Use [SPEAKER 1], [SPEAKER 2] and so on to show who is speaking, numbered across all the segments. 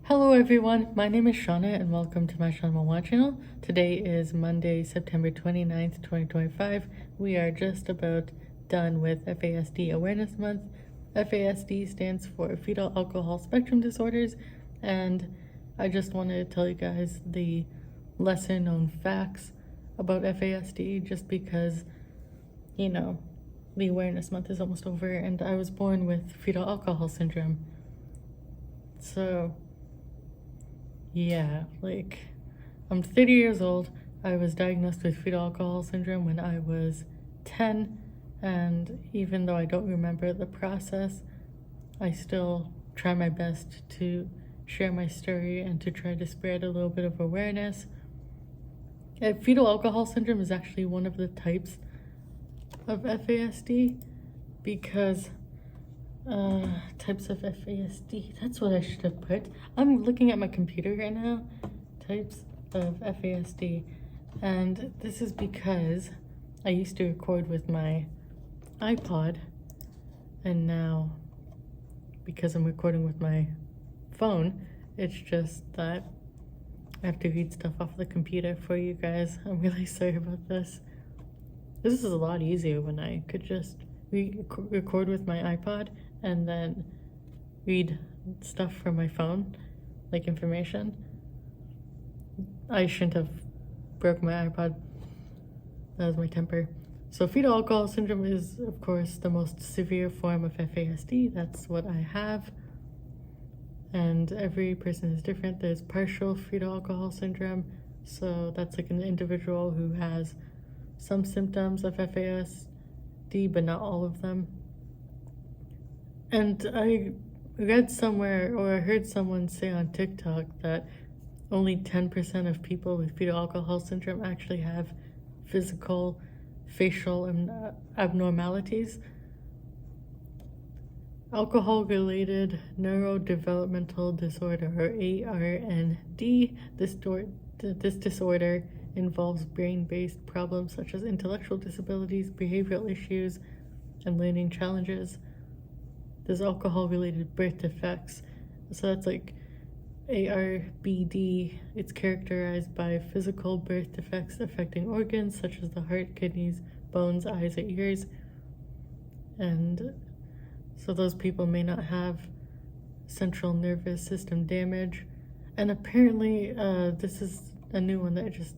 [SPEAKER 1] Hello everyone, my name is Shauna and welcome to my Shauna channel. Today is Monday, September 29th, 2025. We are just about done with FASD Awareness Month. FASD stands for Fetal Alcohol Spectrum Disorders, and I just wanted to tell you guys the lesser known facts about FASD just because, the Awareness Month is almost over and I was born with fetal alcohol syndrome. So yeah, I'm 30 years old. I was diagnosed with fetal alcohol syndrome when I was 10, and even though I don't remember the process, I still try my best to share my story and to try to spread a little bit of awareness. Fetal alcohol syndrome is actually one of the types of FASD because types of FASD, that's what I should have put. I'm looking at my computer right now. Types of FASD, and this is because I used to record with my iPod, and now because I'm recording with my phone, it's just that I have to read stuff off the computer for you guys. I'm really sorry about this. This is a lot easier when I could just record with my iPod and then read stuff from my phone, like information. I shouldn't have broke my iPod. That was my temper. So fetal alcohol syndrome is, of course, the most severe form of FASD. That's what I have. And every person is different. There's partial fetal alcohol syndrome. So that's like an individual who has some symptoms of FASD, but not all of them. And I read somewhere, or I heard someone say on TikTok, that only 10% of people with fetal alcohol syndrome actually have physical, facial abnormalities. Alcohol-related neurodevelopmental disorder, or ARND, this disorder involves brain-based problems such as intellectual disabilities, behavioral issues, and learning challenges. There's alcohol-related birth defects. So that's like ARBD. It's characterized by physical birth defects affecting organs such as the heart, kidneys, bones, eyes, or ears. And so those people may not have central nervous system damage. And apparently, this is a new one that I just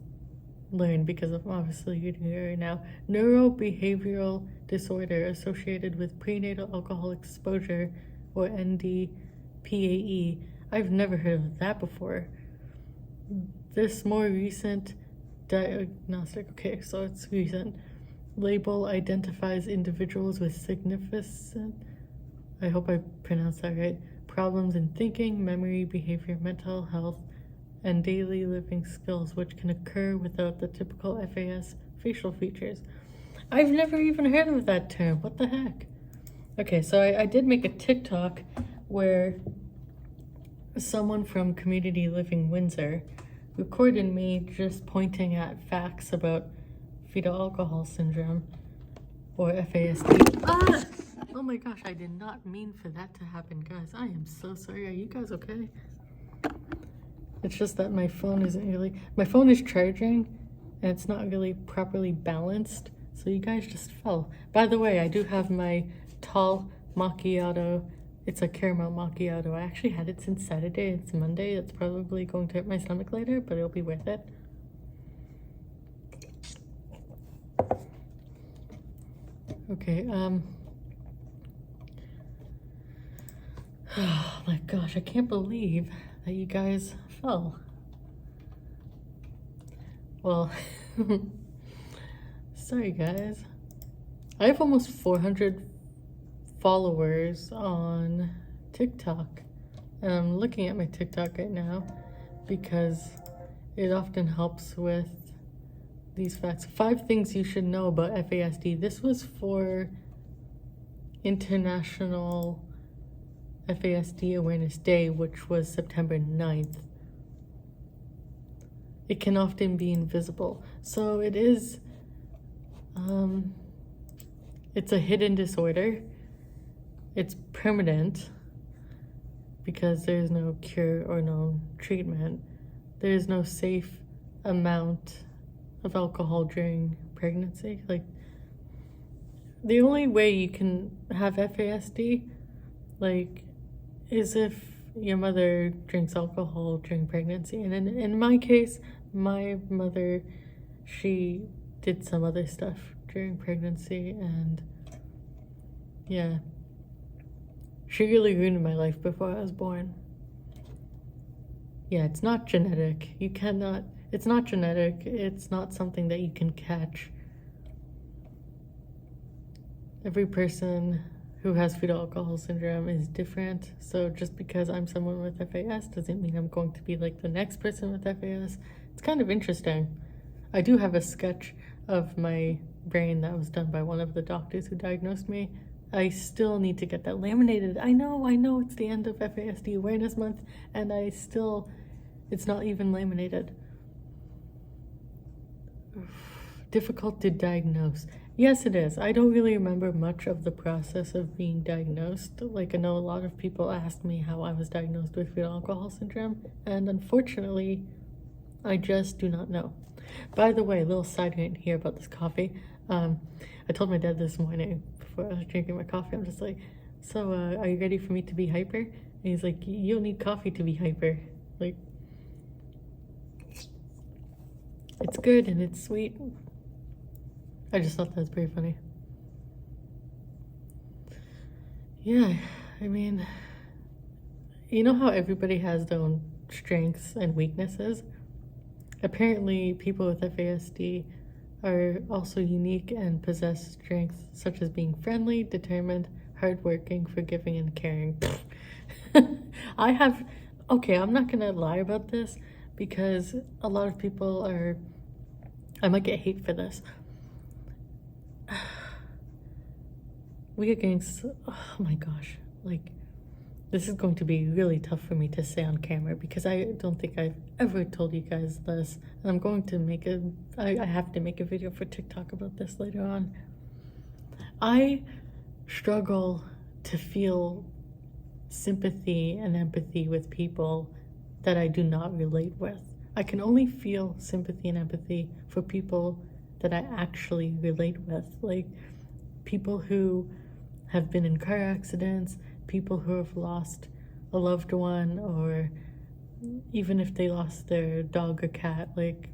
[SPEAKER 1] learned because I'm obviously reading it right now. Neurobehavioral disorder associated with prenatal alcohol exposure, or NDPAE. I've never heard of that before. This more recent diagnostic, okay, so it's recent, label identifies individuals with significant, I hope I pronounced that right, problems in thinking, memory, behavior, mental health, and daily living skills, which can occur without the typical FAS facial features. I've never even heard of that term. What the heck? Okay, so I did make a TikTok where someone from Community Living Windsor recorded me just pointing at facts about fetal alcohol syndrome, or FASD. Oh my gosh, I did not mean for that to happen, guys. I am so sorry. Are you guys okay? It's just that my phone is charging and it's not really properly balanced. So you guys just fell. By the way, I do have my tall macchiato. It's a caramel macchiato. I actually had it since Saturday. It's Monday. It's probably going to hurt my stomach later, but it'll be worth it. Okay, oh my gosh, I can't believe that you guys fell. Well, sorry guys. I have almost 400 followers on TikTok, and I'm looking at my TikTok right now because it often helps with these facts. 5 things you should know about FASD. This was for International FASD Awareness Day, which was September 9th. It can often be invisible. So it is, it's a hidden disorder. It's permanent. because there's no cure or no treatment. There's no safe amount of alcohol during pregnancy. Like, the only way you can have FASD, like, is if your mother drinks alcohol during pregnancy. And in my case, my mother, she did some other stuff during pregnancy, and yeah, she really ruined my life before I was born. Yeah, it's not genetic. It's not genetic. It's not something that you can catch. Every person who has fetal alcohol syndrome is different. So just because I'm someone with FAS doesn't mean I'm going to be like the next person with FAS. It's kind of interesting. I do have a sketch of my brain that was done by one of the doctors who diagnosed me. I still need to get that laminated. I know it's the end of FASD Awareness Month, and it's not even laminated. Difficult to diagnose. Yes, it is. I don't really remember much of the process of being diagnosed. Like, I know a lot of people asked me how I was diagnosed with fetal alcohol syndrome, and unfortunately, I just do not know. By the way, a little side note here about this coffee. I told my dad this morning before I was drinking my coffee, I'm just like, so are you ready for me to be hyper? And he's like, you don't need coffee to be hyper. Like, it's good and it's sweet. I just thought that was pretty funny. Yeah, I mean, you know how everybody has their own strengths and weaknesses? Apparently, people with FASD are also unique and possess strengths such as being friendly, determined, hardworking, forgiving, and caring. I'm not gonna lie about this because a lot of people I might get hate for this. We are getting oh my gosh, like, this is going to be really tough for me to say on camera because I don't think I've ever told you guys this. And I'm going to I have to make a video for TikTok about this later on. I struggle to feel sympathy and empathy with people that I do not relate with. I can only feel sympathy and empathy for people that I actually relate with. Like, people who have been in car accidents, people who have lost a loved one, or even if they lost their dog or cat, like,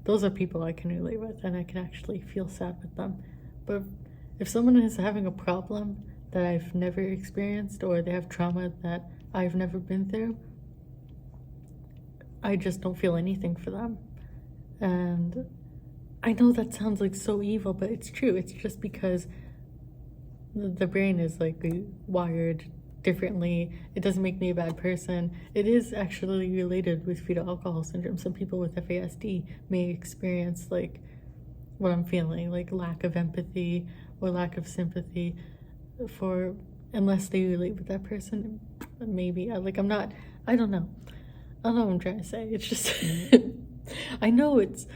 [SPEAKER 1] those are people I can relate with and I can actually feel sad with them. But if someone is having a problem that I've never experienced, or they have trauma that I've never been through, I just don't feel anything for them. And I know that sounds like so evil, but it's true. It's just because the brain is like wired differently. It doesn't make me a bad person. It is actually related with fetal alcohol syndrome. Some people with FASD may experience like what I'm feeling, like lack of empathy or lack of sympathy unless they relate with that person. Maybe I don't know. I don't know what I'm trying to say. It's just I know it's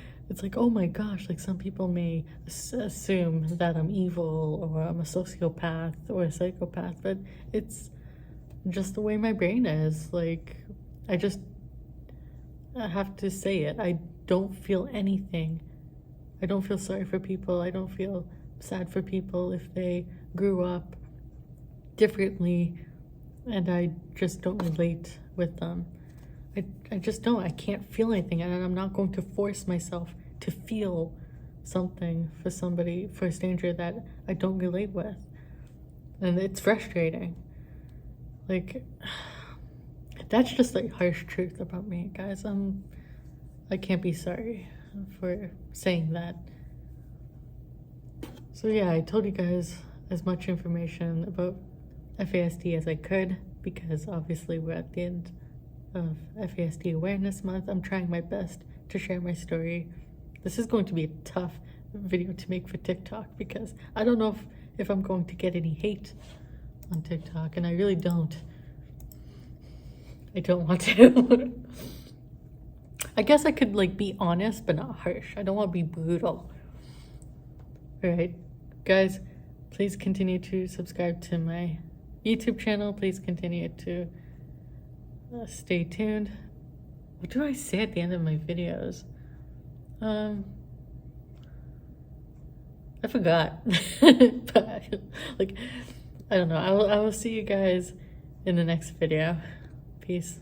[SPEAKER 1] like, oh my gosh, like, some people may assume that I'm evil or I'm a sociopath or a psychopath, but it's just the way my brain is. Like, I have to say it. I don't feel anything. I don't feel sorry for people. I don't feel sad for people if they grew up differently, and I just don't relate with them. I just don't. I can't feel anything, and I'm not going to force myself to feel something for a stranger that I don't relate with. And it's frustrating. Like, that's just like harsh truth about me, guys. I can't be sorry for saying that. So yeah, I told you guys as much information about FASD as I could, because obviously we're at the end of FASD Awareness Month. I'm trying my best to share my story. This is going to be a tough video to make for TikTok because I don't know if I'm going to get any hate on TikTok, and I really don't. I don't want to. I guess I could like be honest but not harsh. I don't want to be brutal. Alright, guys, please continue to subscribe to my YouTube channel. Please continue to stay tuned. What do I say at the end of my videos? I forgot. But, like, I don't know. I will see you guys in the next video. Peace.